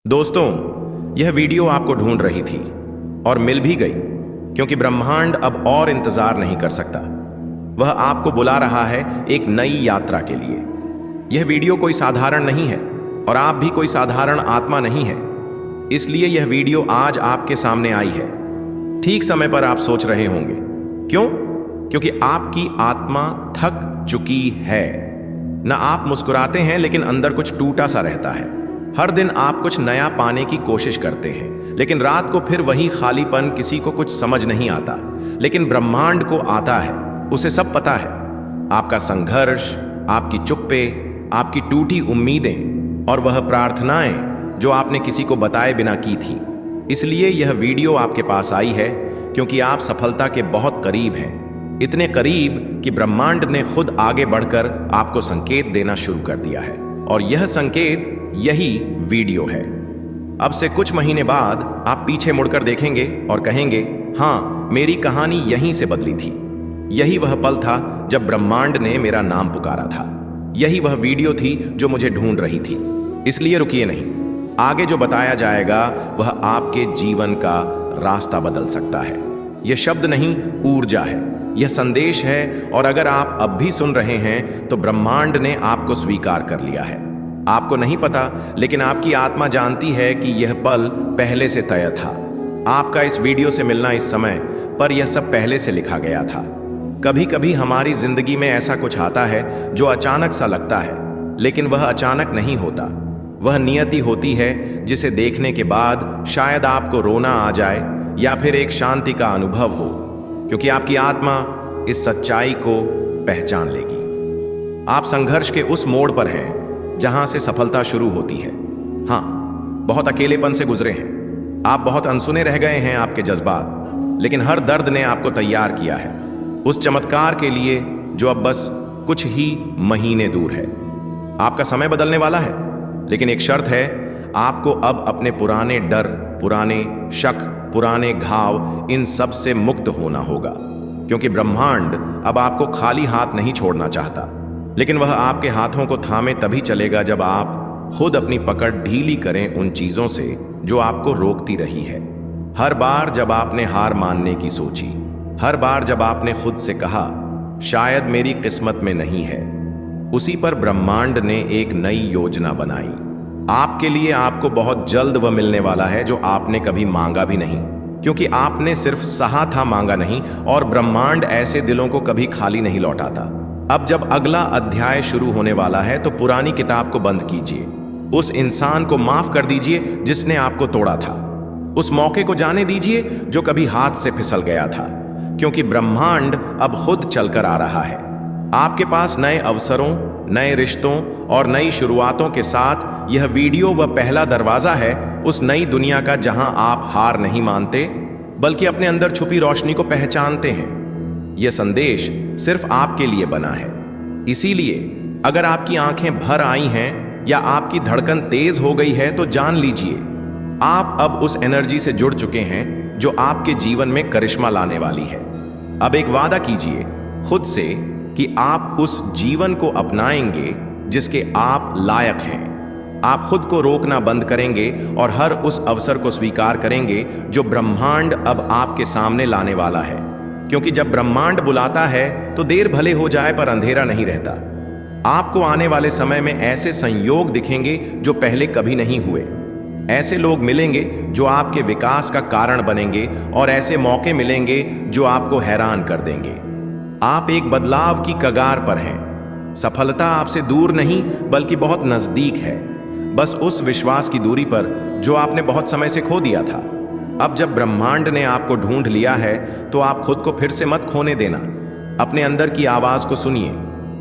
दोस्तों, यह वीडियो आपको ढूंढ रही थी और मिल भी गई, क्योंकि ब्रह्मांड अब और इंतजार नहीं कर सकता। वह आपको बुला रहा है एक नई यात्रा के लिए। यह वीडियो कोई साधारण नहीं है और आप भी कोई साधारण आत्मा नहीं है। इसलिए यह वीडियो आज आपके सामने आई है। ठीक समय पर आप सोच रहे होंगे, क्यों? क्योंकि आपकी आत्मा थक चुकी है। न आप मुस्कुराते हैं, लेकिन अंदर कुछ टूटा सा रहता है। हर दिन आप कुछ नया पाने की कोशिश करते हैं, लेकिन रात को फिर वही खालीपन। किसी को कुछ समझ नहीं आता, लेकिन ब्रह्मांड को आता है। उसे सब पता है, आपका संघर्ष, आपकी चुप्पे, आपकी टूटी उम्मीदें और वह प्रार्थनाएं जो आपने किसी को बताए बिना की थी। इसलिए यह वीडियो आपके पास आई है, क्योंकि आप सफलता के बहुत करीब हैं। इतने करीब कि ब्रह्मांड ने खुद आगे बढ़कर आपको संकेत देना शुरू कर दिया है, और यह संकेत यही वीडियो है। अब से कुछ महीने बाद आप पीछे मुड़कर देखेंगे और कहेंगे, हाँ, मेरी कहानी यहीं से बदली थी। यही वह पल था जब ब्रह्मांड ने मेरा नाम पुकारा था। यही वह वीडियो थी जो मुझे ढूंढ रही थी। इसलिए रुकिए नहीं, आगे जो बताया जाएगा वह आपके जीवन का रास्ता बदल सकता है। यह शब्द नहीं, ऊर्जा है। यह संदेश है, और अगर आप अब भी सुन रहे हैं तो ब्रह्मांड ने आपको स्वीकार कर लिया है। आपको नहीं पता, लेकिन आपकी आत्मा जानती है कि यह पल पहले से तय था। आपका इस वीडियो से मिलना इस समय पर, यह सब पहले से लिखा गया था। कभी कभी हमारी जिंदगी में ऐसा कुछ आता है जो अचानक सा लगता है, लेकिन वह अचानक नहीं होता। वह नियति होती है, जिसे देखने के बाद शायद आपको रोना आ जाए या फिर एक शांति का अनुभव हो, क्योंकि आपकी आत्मा इस सच्चाई को पहचान लेगी। आप संघर्ष के उस मोड़ पर हैं जहां से सफलता शुरू होती है। हाँ, बहुत अकेलेपन से गुजरे हैं। आप बहुत अनसुने रह गए हैं आपके जज्बात, लेकिन हर दर्द ने आपको तैयार किया है उस चमत्कार के लिए जो अब बस कुछ ही महीने दूर है। आपका समय बदलने वाला है, लेकिन एक शर्त है, आपको अब अपने पुराने डर, पुराने शक, पुराने घाव, इन सब से मुक्त होना होगा। क्योंकि ब्रह्मांड अब आपको खाली हाथ नहीं छोड़ना चाहता, लेकिन वह आपके हाथों को थामे तभी चलेगा जब आप खुद अपनी पकड़ ढीली करें उन चीजों से जो आपको रोकती रही है। हर बार जब आपने हार मानने की सोची, हर बार जब आपने खुद से कहा शायद मेरी किस्मत में नहीं है, उसी पर ब्रह्मांड ने एक नई योजना बनाई आपके लिए। आपको बहुत जल्द वह मिलने वाला है जो आपने कभी मांगा भी नहीं, क्योंकि आपने सिर्फ सहा था, मांगा नहीं। और ब्रह्मांड ऐसे दिलों को कभी खाली नहीं लौटाता। अब जब अगला अध्याय शुरू होने वाला है, तो पुरानी किताब को बंद कीजिए। उस इंसान को माफ कर दीजिए जिसने आपको तोड़ा था। उस मौके को जाने दीजिए जो कभी हाथ से फिसल गया था, क्योंकि ब्रह्मांड अब खुद चलकर आ रहा है आपके पास नए अवसरों, नए रिश्तों और नई शुरुआतों के साथ। यह वीडियो वह पहला दरवाजा है उस नई दुनिया का, जहां आप हार नहीं मानते, बल्कि अपने अंदर छुपी रोशनी को पहचानते हैं। यह संदेश सिर्फ आपके लिए बना है। इसीलिए अगर आपकी आंखें भर आई हैं या आपकी धड़कन तेज हो गई है, तो जान लीजिए आप अब उस एनर्जी से जुड़ चुके हैं जो आपके जीवन में करिश्मा लाने वाली है। अब एक वादा कीजिए खुद से कि आप उस जीवन को अपनाएंगे जिसके आप लायक हैं। आप खुद को रोकना बंद करेंगे और हर उस अवसर को स्वीकार करेंगे जो ब्रह्मांड अब आपके सामने लाने वाला है। क्योंकि जब ब्रह्मांड बुलाता है तो देर भले हो जाए, पर अंधेरा नहीं रहता। आपको आने वाले समय में ऐसे संयोग दिखेंगे जो पहले कभी नहीं हुए। ऐसे लोग मिलेंगे जो आपके विकास का कारण बनेंगे, और ऐसे मौके मिलेंगे जो आपको हैरान कर देंगे। आप एक बदलाव की कगार पर हैं। सफलता आपसे दूर नहीं, बल्कि बहुत नजदीक है, बस उस विश्वास की दूरी पर जो आपने बहुत समय से खो दिया था। अब जब ब्रह्मांड ने आपको ढूंढ लिया है, तो आप खुद को फिर से मत खोने देना। अपने अंदर की आवाज को सुनिए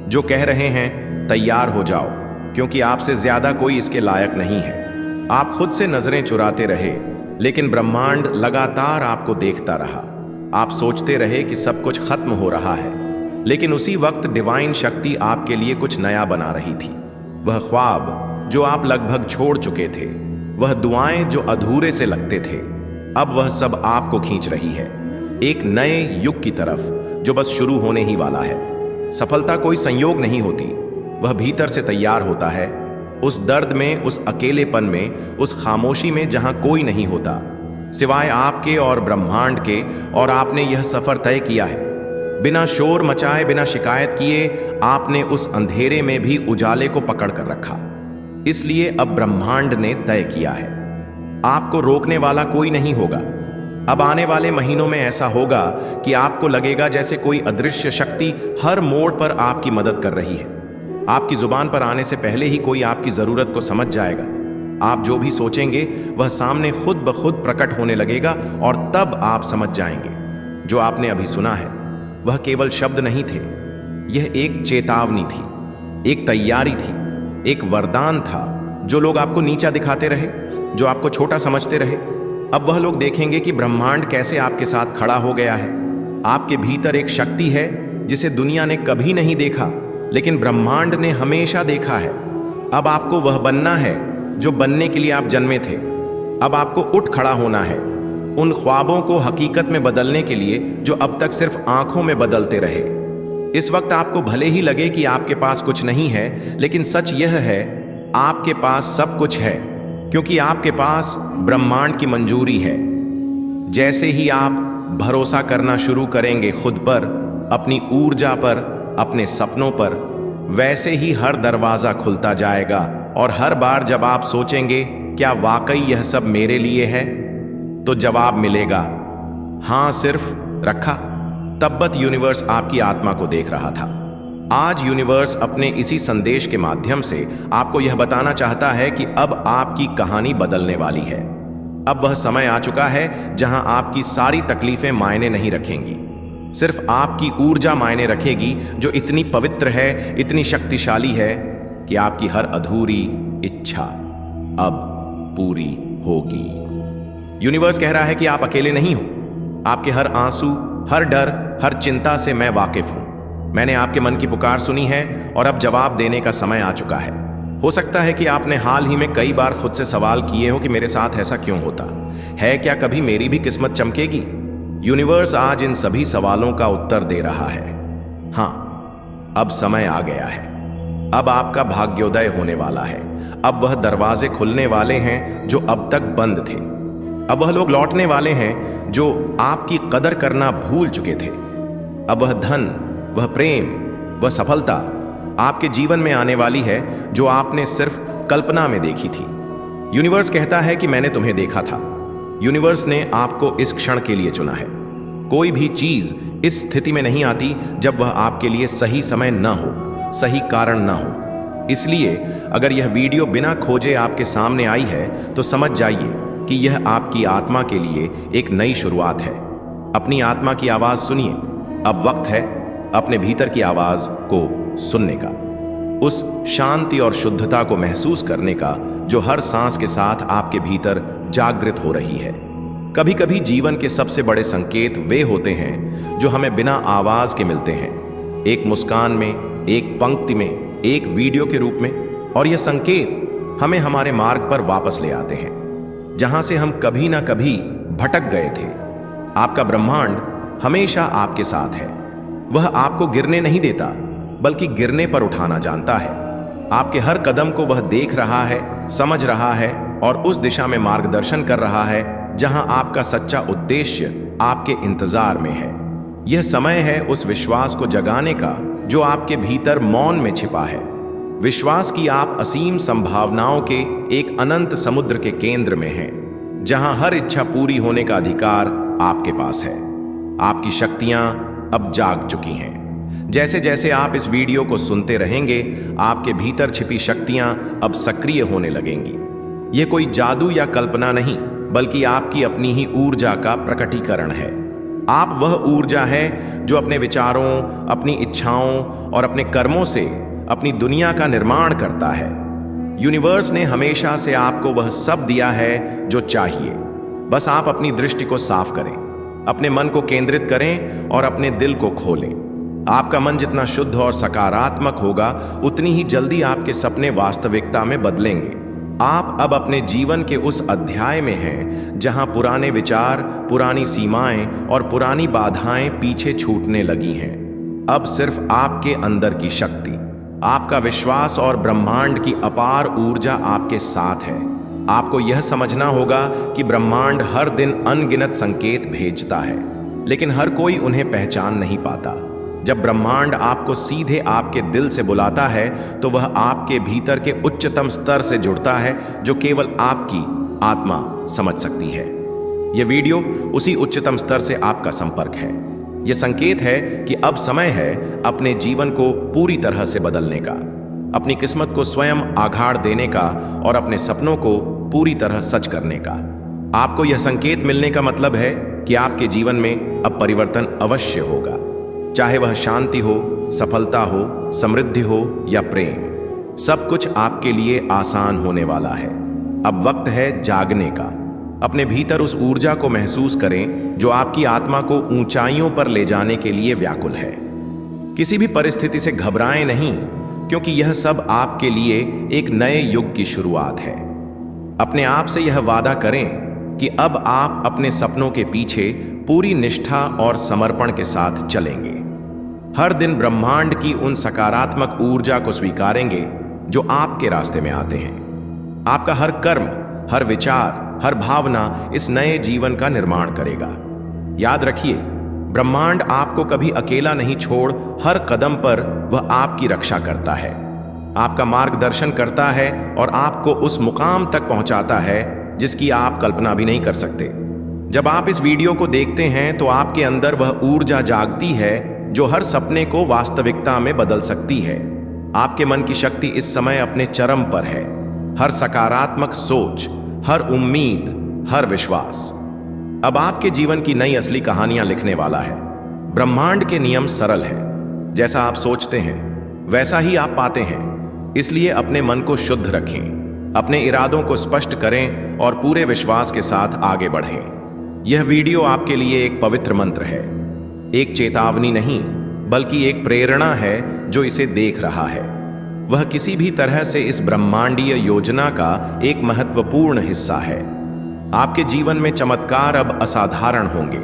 जो कह रहे हैं, तैयार हो जाओ, क्योंकि आपसे ज्यादा कोई इसके लायक नहीं है। आप खुद से नजरें चुराते रहे, लेकिन ब्रह्मांड लगातार आपको देखता रहा। आप सोचते रहे कि सब कुछ खत्म हो रहा है, लेकिन उसी वक्त डिवाइन शक्ति आपके लिए कुछ नया बना रही थी। वह ख्वाब जो आप लगभग छोड़ चुके थे, वह दुआएं जो अधूरे से लगते थे, अब वह सब आपको खींच रही है एक नए युग की तरफ जो बस शुरू होने ही वाला है। सफलता कोई संयोग नहीं होती, वह भीतर से तैयार होता है। उस दर्द में, उस अकेलेपन में, उस खामोशी में जहां कोई नहीं होता सिवाय आपके और ब्रह्मांड के, और आपने यह सफर तय किया है। बिना शोर मचाए, बिना शिकायत किए आपने उस अंधेरे में भी उजाले को पकड़ कर रखा। इसलिए अब ब्रह्मांड ने तय किया है, आपको रोकने वाला कोई नहीं होगा। अब आने वाले महीनों में ऐसा होगा कि आपको लगेगा जैसे कोई अदृश्य शक्ति हर मोड़ पर आपकी मदद कर रही है। आपकी जुबान पर आने से पहले ही कोई आपकी जरूरत को समझ जाएगा। आप जो भी सोचेंगे वह सामने खुद ब खुद प्रकट होने लगेगा, और तब आप समझ जाएंगे जो आपने अभी सुना है वह केवल शब्द नहीं थे। यह एक चेतावनी थी, एक तैयारी थी, एक वरदान था। जो लोग आपको नीचा दिखाते रहे, जो आपको छोटा समझते रहे, अब वह लोग देखेंगे कि ब्रह्मांड कैसे आपके साथ खड़ा हो गया है। आपके भीतर एक शक्ति है जिसे दुनिया ने कभी नहीं देखा, लेकिन ब्रह्मांड ने हमेशा देखा है। अब आपको वह बनना है जो बनने के लिए आप जन्मे थे। अब आपको उठ खड़ा होना है, उन ख्वाबों को हकीकत में बदलने के लिए जो अब तक सिर्फ आंखों में बदलते रहे। इस वक्त आपको भले ही लगे कि आपके पास कुछ नहीं है, लेकिन सच यह है आपके पास सब कुछ है, क्योंकि आपके पास ब्रह्मांड की मंजूरी है। जैसे ही आप भरोसा करना शुरू करेंगे खुद पर, अपनी ऊर्जा पर, अपने सपनों पर, वैसे ही हर दरवाजा खुलता जाएगा। और हर बार जब आप सोचेंगे क्या वाकई यह सब मेरे लिए है, तो जवाब मिलेगा हां, सिर्फ रखा। तब्बत यूनिवर्स आपकी आत्मा को देख रहा था। आज यूनिवर्स अपने इसी संदेश के माध्यम से आपको यह बताना चाहता है कि अब आपकी कहानी बदलने वाली है। अब वह समय आ चुका है जहां आपकी सारी तकलीफें मायने नहीं रखेंगी, सिर्फ आपकी ऊर्जा मायने रखेगी, जो इतनी पवित्र है, इतनी शक्तिशाली है कि आपकी हर अधूरी इच्छा अब पूरी होगी। यूनिवर्स कह रहा है कि आप अकेले नहीं हो। आपके हर आंसू, हर डर, हर चिंता से मैं वाकिफ हूं। मैंने आपके मन की पुकार सुनी है और अब जवाब देने का समय आ चुका है। हो सकता है कि आपने हाल ही में कई बार खुद से सवाल किए हो कि मेरे साथ ऐसा क्यों होता है, क्या कभी मेरी भी किस्मत चमकेगी? यूनिवर्स आज इन सभी सवालों का उत्तर दे रहा है। हां, अब समय आ गया है। अब आपका भाग्योदय होने वाला है। अब वह दरवाजे खुलने वाले हैं जो अब तक बंद थे। अब वह लोग लौटने वाले हैं जो आपकी कदर करना भूल चुके थे। अब वह धन, वह प्रेम, वह सफलता आपके जीवन में आने वाली है जो आपने सिर्फ कल्पना में देखी थी। यूनिवर्स कहता है कि मैंने तुम्हें देखा था। यूनिवर्स ने आपको इस क्षण के लिए चुना है। कोई भी चीज इस स्थिति में नहीं आती जब वह आपके लिए सही समय न हो, सही कारण न हो। इसलिए अगर यह वीडियो बिना खोजे आपके सामने आई है तो समझ जाइए कि यह आपकी आत्मा के लिए एक नई शुरुआत है। अपनी आत्मा की आवाज सुनिए। अब वक्त है अपने भीतर की आवाज को सुनने का, उस शांति और शुद्धता को महसूस करने का जो हर सांस के साथ आपके भीतर जागृत हो रही है। कभी कभी जीवन के सबसे बड़े संकेत वे होते हैं जो हमें बिना आवाज के मिलते हैं, एक मुस्कान में, एक पंक्ति में, एक वीडियो के रूप में। और यह संकेत हमें हमारे मार्ग पर वापस ले आते हैं जहां से हम कभी ना कभी भटक गए थे। आपका ब्रह्मांड हमेशा आपके साथ है। वह आपको गिरने नहीं देता, बल्कि गिरने पर उठाना जानता है। आपके हर कदम को वह देख रहा है, समझ रहा है और उस दिशा में मार्गदर्शन कर रहा है जहां आपका सच्चा उद्देश्य आपके इंतजार में है। यह समय है उस विश्वास को जगाने का जो आपके भीतर मौन में छिपा है। विश्वास की आप असीम संभावनाओं के एक अनंत समुद्र के केंद्र में हैं, जहां हर इच्छा पूरी होने का अधिकार आपके पास है। आपकी शक्तियां अब जाग चुकी हैं। जैसे जैसे आप इस वीडियो को सुनते रहेंगे, आपके भीतर छिपी शक्तियां अब सक्रिय होने लगेंगी। यह कोई जादू या कल्पना नहीं, बल्कि आपकी अपनी ही ऊर्जा का प्रकटीकरण है। आप वह ऊर्जा है जो अपने विचारों, अपनी इच्छाओं और अपने कर्मों से अपनी दुनिया का निर्माण करता है। यूनिवर्स ने हमेशा से आपको वह सब दिया है जो चाहिए। बस आप अपनी दृष्टि को साफ करें, अपने मन को केंद्रित करें और अपने दिल को खोलें। आपका मन जितना शुद्ध और सकारात्मक होगा, उतनी ही जल्दी आपके सपने वास्तविकता में बदलेंगे। आप अब अपने जीवन के उस अध्याय में हैं जहां पुराने विचार, पुरानी सीमाएं और पुरानी बाधाएं पीछे छूटने लगी हैं। अब सिर्फ आपके अंदर की शक्ति, आपका विश्वास और ब्रह्मांड की अपार ऊर्जा आपके साथ है। आपको यह समझना होगा कि ब्रह्मांड हर दिन अनगिनत संकेत भेजता है, लेकिन हर कोई उन्हें पहचान नहीं पाता। जब ब्रह्मांड आपको सीधे आपके दिल से बुलाता है तो वह आपके भीतर के उच्चतम स्तर से जुड़ता है, जो केवल आपकी आत्मा समझ सकती है। यह वीडियो उसी उच्चतम स्तर से आपका संपर्क है। यह संकेत है कि अब समय है अपने जीवन को पूरी तरह से बदलने का, अपनी किस्मत को स्वयं आघाड़ देने का और अपने सपनों को पूरी तरह सच करने का। आपको यह संकेत मिलने का मतलब है कि आपके जीवन में अब परिवर्तन अवश्य होगा, चाहे वह शांति हो, सफलता हो, समृद्धि हो या प्रेम। सब कुछ आपके लिए आसान होने वाला है। अब वक्त है जागने का। अपने भीतर उस ऊर्जा को महसूस करें जो आपकी आत्मा को ऊंचाइयों पर ले जाने के लिए व्याकुल है। किसी भी परिस्थिति से घबराएं नहीं, क्योंकि यह सब आपके लिए एक नए युग की शुरुआत है। अपने आप से यह वादा करें कि अब आप अपने सपनों के पीछे पूरी निष्ठा और समर्पण के साथ चलेंगे। हर दिन ब्रह्मांड की उन सकारात्मक ऊर्जा को स्वीकारेंगे जो आपके रास्ते में आते हैं। आपका हर कर्म, हर विचार, हर भावना इस नए जीवन का निर्माण करेगा। याद रखिए, ब्रह्मांड आपको कभी अकेला नहीं छोड़, हर कदम पर वह आपकी रक्षा करता है, आपका मार्गदर्शन करता है और आपको उस मुकाम तक पहुंचाता है जिसकी आप कल्पना भी नहीं कर सकते। जब आप इस वीडियो को देखते हैं तो आपके अंदर वह ऊर्जा जागती है जो हर सपने को वास्तविकता में बदल सकती है। आपके मन की शक्ति इस समय अपने चरम पर है। हर सकारात्मक सोच, हर उम्मीद, हर विश्वास अब आपके जीवन की नई असली कहानियां लिखने वाला है। ब्रह्मांड के नियम सरल है। जैसा आप सोचते हैं वैसा ही आप पाते हैं। इसलिए अपने मन को शुद्ध रखें, अपने इरादों को स्पष्ट करें और पूरे विश्वास के साथ आगे बढ़ें। यह वीडियो आपके लिए एक पवित्र मंत्र है, एक चेतावनी नहीं बल्कि एक प्रेरणा है जो इसे देख रहा है। वह किसी भी तरह से इस ब्रह्मांडीय योजना का एक महत्वपूर्ण हिस्सा है। आपके जीवन में चमत्कार अब असाधारण होंगे।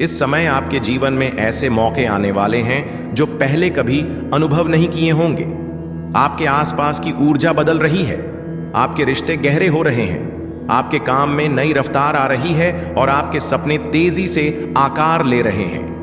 इस समय आपके जीवन में ऐसे मौके आने वाले हैं जो पहले कभी अनुभव नहीं किए होंगे। आपके आसपास की ऊर्जा बदल रही है, आपके रिश्ते गहरे हो रहे हैं, आपके काम में नई रफ्तार आ रही है और आपके सपने तेजी से आकार ले रहे हैं।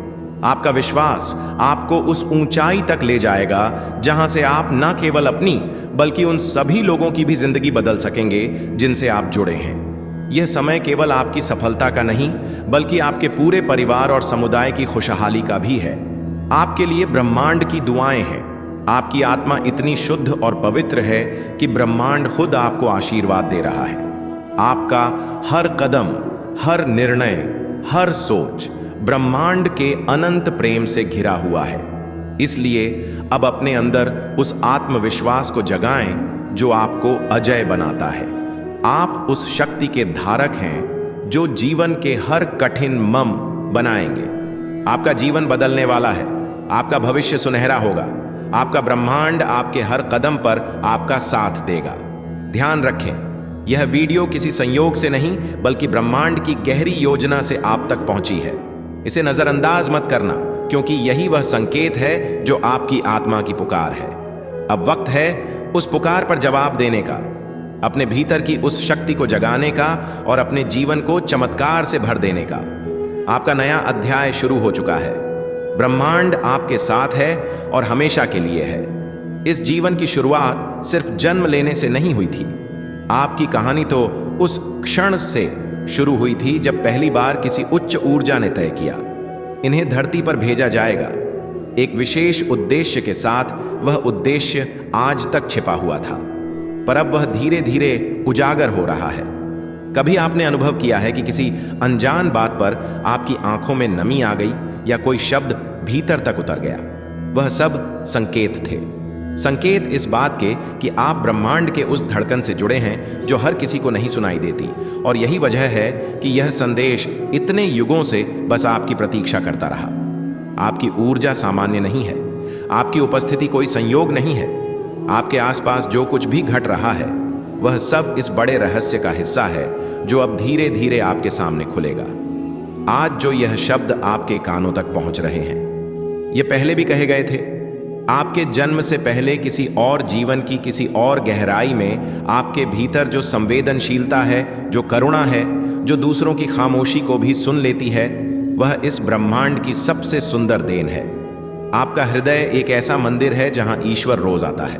आपका विश्वास आपको उस ऊंचाई तक ले जाएगा जहां से आप न केवल अपनी बल्कि उन सभी लोगों की भी जिंदगी बदल सकेंगे जिनसे आप जुड़े हैं। यह समय केवल आपकी सफलता का नहीं बल्कि आपके पूरे परिवार और समुदाय की खुशहाली का भी है। आपके लिए ब्रह्मांड की दुआएं हैं। आपकी आत्मा इतनी शुद्ध और पवित्र है कि ब्रह्मांड खुद आपको आशीर्वाद दे रहा है। आपका हर कदम, हर निर्णय, हर सोच ब्रह्मांड के अनंत प्रेम से घिरा हुआ है। इसलिए अब अपने अंदर उस आत्मविश्वास को जगाएं जो आपको अजय बनाता है। आप उस शक्ति के धारक हैं जो जीवन के हर कठिन मम बनाएंगे। आपका जीवन बदलने वाला है, आपका भविष्य सुनहरा होगा, आपका ब्रह्मांड आपके हर कदम पर आपका साथ देगा। ध्यान रखें, यह वीडियो किसी संयोग से नहीं बल्कि ब्रह्मांड की गहरी योजना से आप तक पहुंची है। इसे नजरअंदाज मत करना, क्योंकि यही वह संकेत है जो आपकी आत्मा की पुकार है। अब वक्त है उस पुकार पर जवाब देने का, अपने भीतर की उस शक्ति को जगाने का और अपने जीवन को चमत्कार से भर देने का। आपका नया अध्याय शुरू हो चुका है। ब्रह्मांड आपके साथ है और हमेशा के लिए है। इस जीवन की शुरुआत सिर्फ जन्म लेने से नहीं हुई थी। आपकी कहानी तो उस क्षण से शुरू हुई थी जब पहली बार किसी उच्च ऊर्जा ने तय किया, इन्हें धरती पर भेजा जाएगा। एक विशेष उद्देश्य के साथ। वह उद्देश्य आज तक छिपा हुआ था, पर अब वह धीरे धीरे उजागर हो रहा है। कभी आपने अनुभव किया है कि किसी अनजान बात पर आपकी आंखों में नमी आ गई या कोई शब्द भीतर तक उतर गया? वह सब संकेत थे। संकेत इस बात के कि आप ब्रह्मांड के उस धड़कन से जुड़े हैं जो हर किसी को नहीं सुनाई देती। और यही वजह है कि यह संदेश इतने युगों से बस आपकी प्रतीक्षा करता रहा। आपकी ऊर्जा सामान्य नहीं है, आपकी उपस्थिति कोई संयोग नहीं है। आपके आसपास जो कुछ भी घट रहा है वह सब इस बड़े रहस्य का हिस्सा है जो अब धीरे धीरे आपके सामने खुलेगा। आज जो यह शब्द आपके कानों तक पहुंच रहे हैं, ये पहले भी कहे गए थे, आपके जन्म से पहले किसी और जीवन की किसी और गहराई में आपके भीतर जो संवेदनशीलता है, जो करुणा है, जो दूसरों की खामोशी को भी सुन लेती है, वह इस ब्रह्मांड की सबसे सुंदर देन है। आपका हृदय एक ऐसा मंदिर है जहां ईश्वर रोज आता है।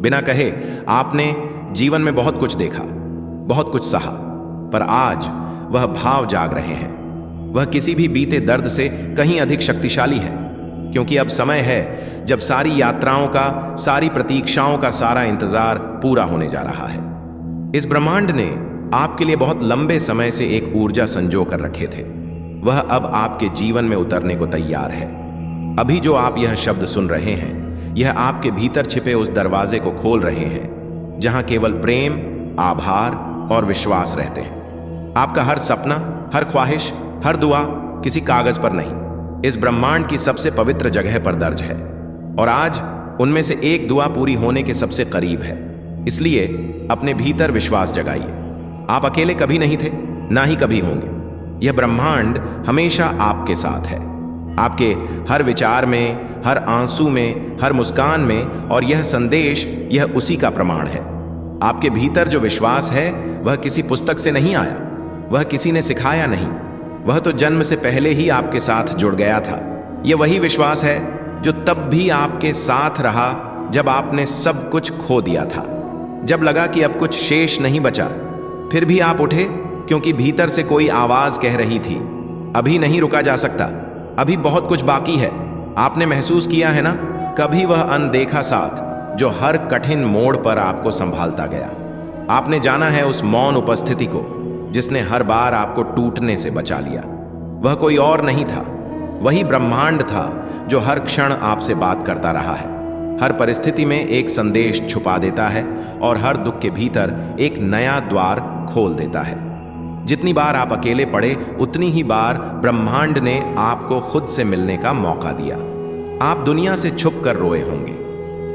बिना कहे आपने जीवन में बहुत कुछ देखा, बहुत कुछ सहा, पर आज वह भाव जाग रहे हैं। वह किसी भी बीते दर्द से कहीं अधिक शक्तिशाली है, क्योंकि अब समय है जब सारी यात्राओं का, सारी प्रतीक्षाओं का सारा इंतजार पूरा होने जा रहा है। इस ब्रह्मांड ने आपके लिए बहुत लंबे समय से एक ऊर्जा संजो कर रखे थे। वह अब आपके जीवन में उतरने को तैयार है। अभी जो आप यह शब्द सुन रहे हैं, यह आपके भीतर छिपे उस दरवाजे को खोल रहे हैं जहां केवल प्रेम, आभार और विश्वास रहते हैं। आपका हर सपना, हर ख्वाहिश, हर दुआ किसी कागज पर नहीं, इस ब्रह्मांड की सबसे पवित्र जगह पर दर्ज है। और आज उनमें से एक दुआ पूरी होने के सबसे करीब है। इसलिए अपने भीतर विश्वास जगाइए। आप अकेले कभी नहीं थे, ना ही कभी होंगे। यह ब्रह्मांड हमेशा आपके साथ है, आपके हर विचार में, हर आंसू में, हर मुस्कान में। और यह संदेश, यह उसी का प्रमाण है। आपके भीतर जो विश्वास है, वह किसी पुस्तक से नहीं आया, वह किसी ने सिखाया नहीं, वह तो जन्म से पहले ही आपके साथ जुड़ गया था। यह वही विश्वास है जो तब भी आपके साथ रहा जब आपने सब कुछ खो दिया था, जब लगा कि अब कुछ शेष नहीं बचा। फिर भी आप उठे, क्योंकि भीतर से कोई आवाज कह रही थी, अभी नहीं रुका जा सकता, अभी बहुत कुछ बाकी है। आपने महसूस किया है ना, कभी वह अनदेखा साथ जो हर कठिन मोड़ पर आपको संभालता गया। आपने जाना है उस मौन उपस्थिति को जिसने हर बार आपको टूटने से बचा लिया। वह कोई और नहीं था, वही ब्रह्मांड था जो हर क्षण आपसे बात करता रहा है, हर परिस्थिति में एक संदेश छुपा देता है और हर दुख के भीतर एक नया द्वार खोल देता है। जितनी बार आप अकेले पड़े, उतनी ही बार ब्रह्मांड ने आपको खुद से मिलने का मौका दिया। आप दुनिया से छुप कर रोए होंगे,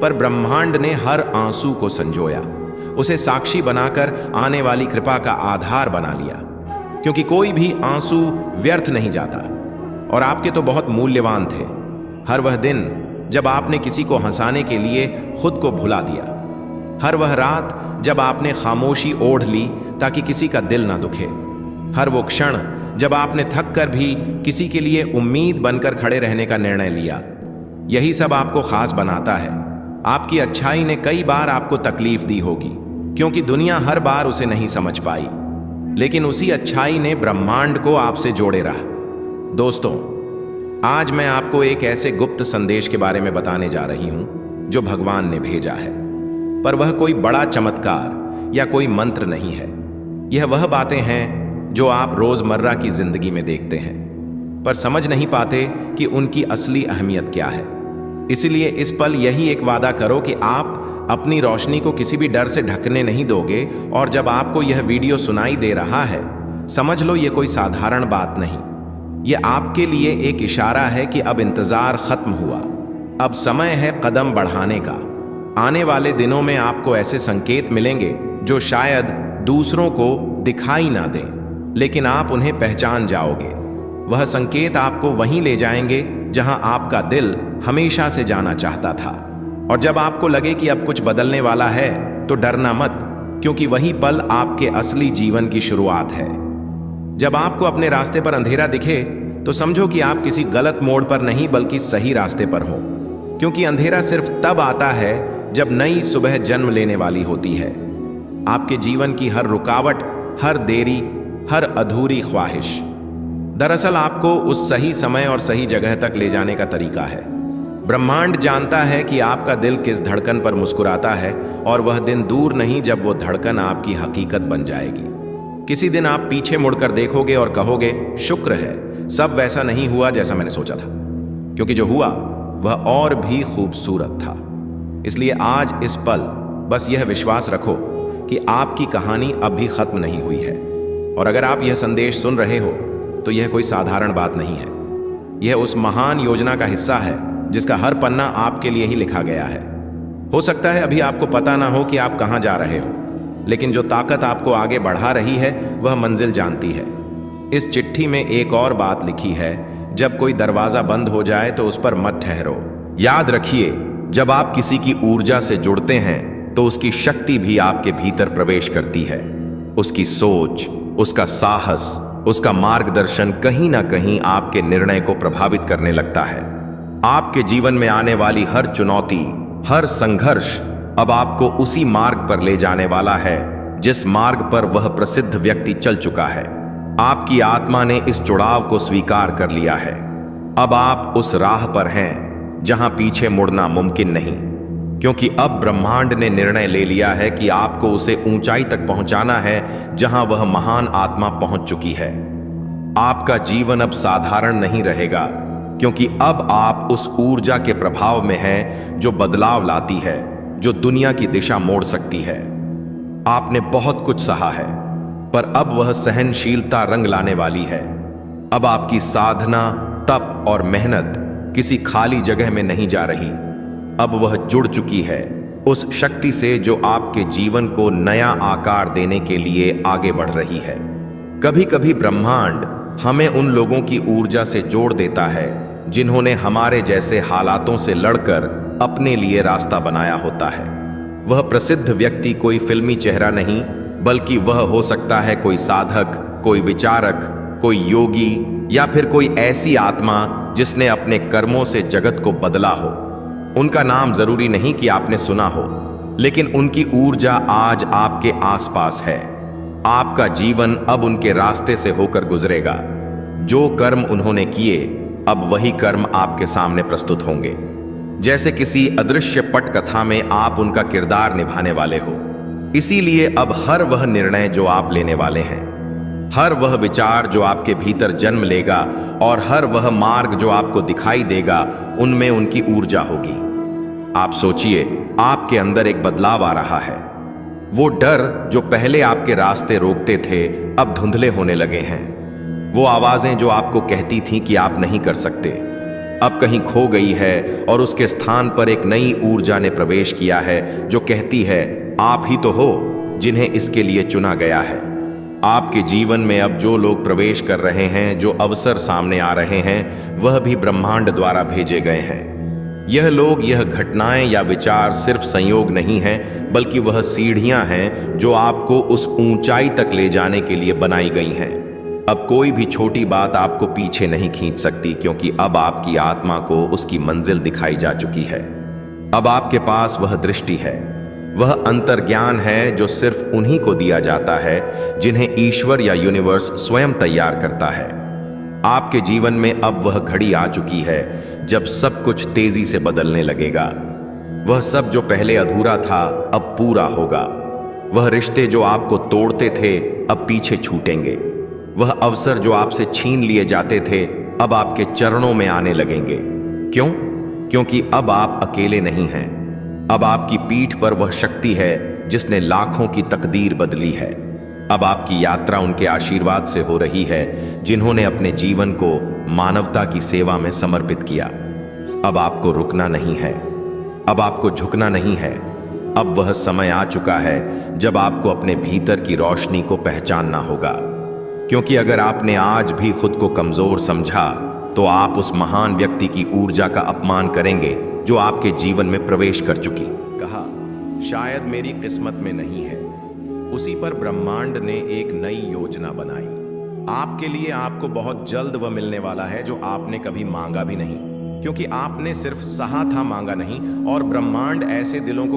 पर ब्रह्मांड ने हर आंसू को संजोया, उसे साक्षी बनाकर आने वाली कृपा का आधार बना लिया। क्योंकि कोई भी आंसू व्यर्थ नहीं जाता, और आपके तो बहुत मूल्यवान थे। हर वह दिन जब आपने किसी को हंसाने के लिए खुद को भुला दिया, हर वह रात जब आपने खामोशी ओढ़ ली ताकि किसी का दिल ना दुखे, हर वो क्षण जब आपने थक कर भी किसी के लिए उम्मीद बनकर खड़े रहने का निर्णय लिया, यही सब आपको खास बनाता है। आपकी अच्छाई ने कई बार आपको तकलीफ दी होगी, क्योंकि दुनिया हर बार उसे नहीं समझ पाई, लेकिन उसी अच्छाई ने ब्रह्मांड को आपसे जोड़े रहा। दोस्तों, आज मैं आपको एक ऐसे गुप्त संदेश के बारे में बताने जा रही हूं जो भगवान ने भेजा है, पर वह कोई बड़ा चमत्कार या कोई मंत्र नहीं है। यह वह बातें हैं जो आप रोजमर्रा की जिंदगी में देखते हैं, पर समझ नहीं पाते कि उनकी असली अहमियत क्या है। इसलिए इस पल यही एक वादा करो कि आप अपनी रोशनी को किसी भी डर से ढकने नहीं दोगे। और जब आपको यह वीडियो सुनाई दे रहा है, समझ लो ये कोई साधारण बात नहीं, ये आपके लिए एक इशारा है कि अब इंतजार खत्म हुआ, अब समय है कदम बढ़ाने का। आने वाले दिनों में आपको ऐसे संकेत मिलेंगे जो शायद दूसरों को दिखाई ना दें, लेकिन आप उन्हें पहचान जाओगे। वह संकेत आपको वहीं ले जाएंगे जहां आपका दिल हमेशा से जाना चाहता था। और जब आपको लगे कि अब कुछ बदलने वाला है, तो डरना मत, क्योंकि वही पल आपके असली जीवन की शुरुआत है। जब आपको अपने रास्ते पर अंधेरा दिखे, तो समझो कि आप किसी गलत मोड़ पर नहीं बल्कि सही रास्ते पर हो, क्योंकि अंधेरा सिर्फ तब आता है जब नई सुबह जन्म लेने वाली होती है। आपके जीवन की हर रुकावट, हर देरी, हर अधूरी ख्वाहिश दरअसल आपको उस सही समय और सही जगह तक ले जाने का तरीका है। ब्रह्मांड जानता है कि आपका दिल किस धड़कन पर मुस्कुराता है, और वह दिन दूर नहीं जब वो धड़कन आपकी हकीकत बन जाएगी। किसी दिन आप पीछे मुड़कर देखोगे और कहोगे, शुक्र है सब वैसा नहीं हुआ जैसा मैंने सोचा था, क्योंकि जो हुआ वह और भी खूबसूरत था। इसलिए आज इस पल बस यह विश्वास रखो कि आपकी कहानी अब भी खत्म नहीं हुई है। और अगर आप यह संदेश सुन रहे हो, तो यह कोई साधारण बात नहीं है। यह उस महान योजना का हिस्सा है जिसका हर पन्ना आपके लिए ही लिखा गया है। हो सकता है अभी आपको पता ना हो कि आप कहां जा रहे हो, लेकिन जो ताकत आपको आगे बढ़ा रही है वह मंजिल जानती है। इस चिट्ठी में एक और बात लिखी है, जब कोई दरवाजा बंद हो जाए तो उस पर मत ठहरो। याद रखिए, जब आप किसी की ऊर्जा से जुड़ते हैं तो उसकी शक्ति भी आपके भीतर प्रवेश करती है। उसकी सोच, उसका साहस, उसका मार्गदर्शन कहीं ना कहीं आपके निर्णय को प्रभावित करने लगता है। आपके जीवन में आने वाली हर चुनौती, हर संघर्ष अब आपको उसी मार्ग पर ले जाने वाला है जिस मार्ग पर वह प्रसिद्ध व्यक्ति चल चुका है। आपकी आत्मा ने इस जुड़ाव को स्वीकार कर लिया है। अब आप उस राह पर हैं जहां पीछे मुड़ना मुमकिन नहीं, क्योंकि अब ब्रह्मांड ने निर्णय ले लिया है कि आपको उसे ऊंचाई तक पहुंचाना है जहां वह महान आत्मा पहुंच चुकी है। आपका जीवन अब साधारण नहीं रहेगा, क्योंकि अब आप उस ऊर्जा के प्रभाव में हैं जो बदलाव लाती है, जो दुनिया की दिशा मोड़ सकती है। आपने बहुत कुछ सहा है, पर अब वह सहनशीलता रंग लाने वाली है। अब आपकी साधना, तप और मेहनत किसी खाली जगह में नहीं जा रही। अब वह जुड़ चुकी है उस शक्ति से जो आपके जीवन को नया आकार देने के लिए आगे बढ़ रही है। कभी कभी ब्रह्मांड हमें उन लोगों की ऊर्जा से जोड़ देता है जिन्होंने हमारे जैसे हालातों से लड़कर अपने लिए रास्ता बनाया होता है। वह प्रसिद्ध व्यक्ति कोई फिल्मी चेहरा नहीं, बल्कि वह हो सकता है कोई साधक, कोई विचारक, कोई योगी या फिर कोई ऐसी आत्मा जिसने अपने कर्मों से जगत को बदला हो। उनका नाम जरूरी नहीं कि आपने सुना हो, लेकिन उनकी ऊर्जा आज आपके आसपास है। आपका जीवन अब उनके रास्ते से होकर गुजरेगा। जो कर्म उन्होंने किए, अब वही कर्म आपके सामने प्रस्तुत होंगे। जैसे किसी अदृश्य पटकथा में आप उनका किरदार निभाने वाले हो। इसीलिए अब हर वह निर्णय जो आप लेने वाले हैं, हर वह विचार जो आपके भीतर जन्म लेगा और हर वह मार्ग जो आपको दिखाई देगा, उनमें उनकी ऊर्जा होगी। आप सोचिए, आपके अंदर एक बदलाव आ रहा है। वो डर जो पहले आपके रास्ते रोकते थे, अब धुंधले होने लगे हैं। वो आवाजें जो आपको कहती थीं कि आप नहीं कर सकते, अब कहीं खो गई है और उसके स्थान पर एक नई ऊर्जा ने प्रवेश किया है जो कहती है, आप ही तो हो जिन्हें इसके लिए चुना गया है। आपके जीवन में अब जो लोग प्रवेश कर रहे हैं, जो अवसर सामने आ रहे हैं, वह भी ब्रह्मांड द्वारा भेजे गए हैं। यह लोग, यह घटनाएं या विचार सिर्फ संयोग नहीं हैं, बल्कि वह सीढ़ियां हैं जो आपको उस ऊंचाई तक ले जाने के लिए बनाई गई हैं। अब कोई भी छोटी बात आपको पीछे नहीं खींच सकती, क्योंकि अब आपकी आत्मा को उसकी मंजिल दिखाई जा चुकी है। अब आपके पास वह दृष्टि है, वह अंतर्ज्ञान है जो सिर्फ उन्हीं को दिया जाता है जिन्हें ईश्वर या यूनिवर्स स्वयं तैयार करता है। आपके जीवन में अब वह घड़ी आ चुकी है जब सब कुछ तेजी से बदलने लगेगा। वह सब जो पहले अधूरा था, अब पूरा होगा। वह रिश्ते जो आपको तोड़ते थे, अब पीछे छूटेंगे। वह अवसर जो आपसे छीन लिए जाते थे, अब आपके चरणों में आने लगेंगे। क्यों? क्योंकि अब आप अकेले नहीं हैं। अब आपकी पीठ पर वह शक्ति है जिसने लाखों की तकदीर बदली है। अब आपकी यात्रा उनके आशीर्वाद से हो रही है जिन्होंने अपने जीवन को मानवता की सेवा में समर्पित किया। अब आपको रुकना नहीं है, अब आपको झुकना नहीं है। अब वह समय आ चुका है जब आपको अपने भीतर की रोशनी को पहचानना होगा, क्योंकि अगर आपने आज भी खुद को कमजोर समझा तो आप उस महान व्यक्ति की ऊर्जा का अपमान करेंगे जो आपके जीवन में प्रवेश कर चुकी। कहा, शायद मेरी किस्मत में नहीं है। उसी पर ब्रह्मांड ने एक नई योजना बनाई। आपके लिए आपको बहुत जल्द वह मिलने वाला है जो आपने कभी मांगा भी नहीं, क्योंकि आपने सिर्फ सहा था, मांगा नहीं। और ब्रह्मांड ऐसे दिलों को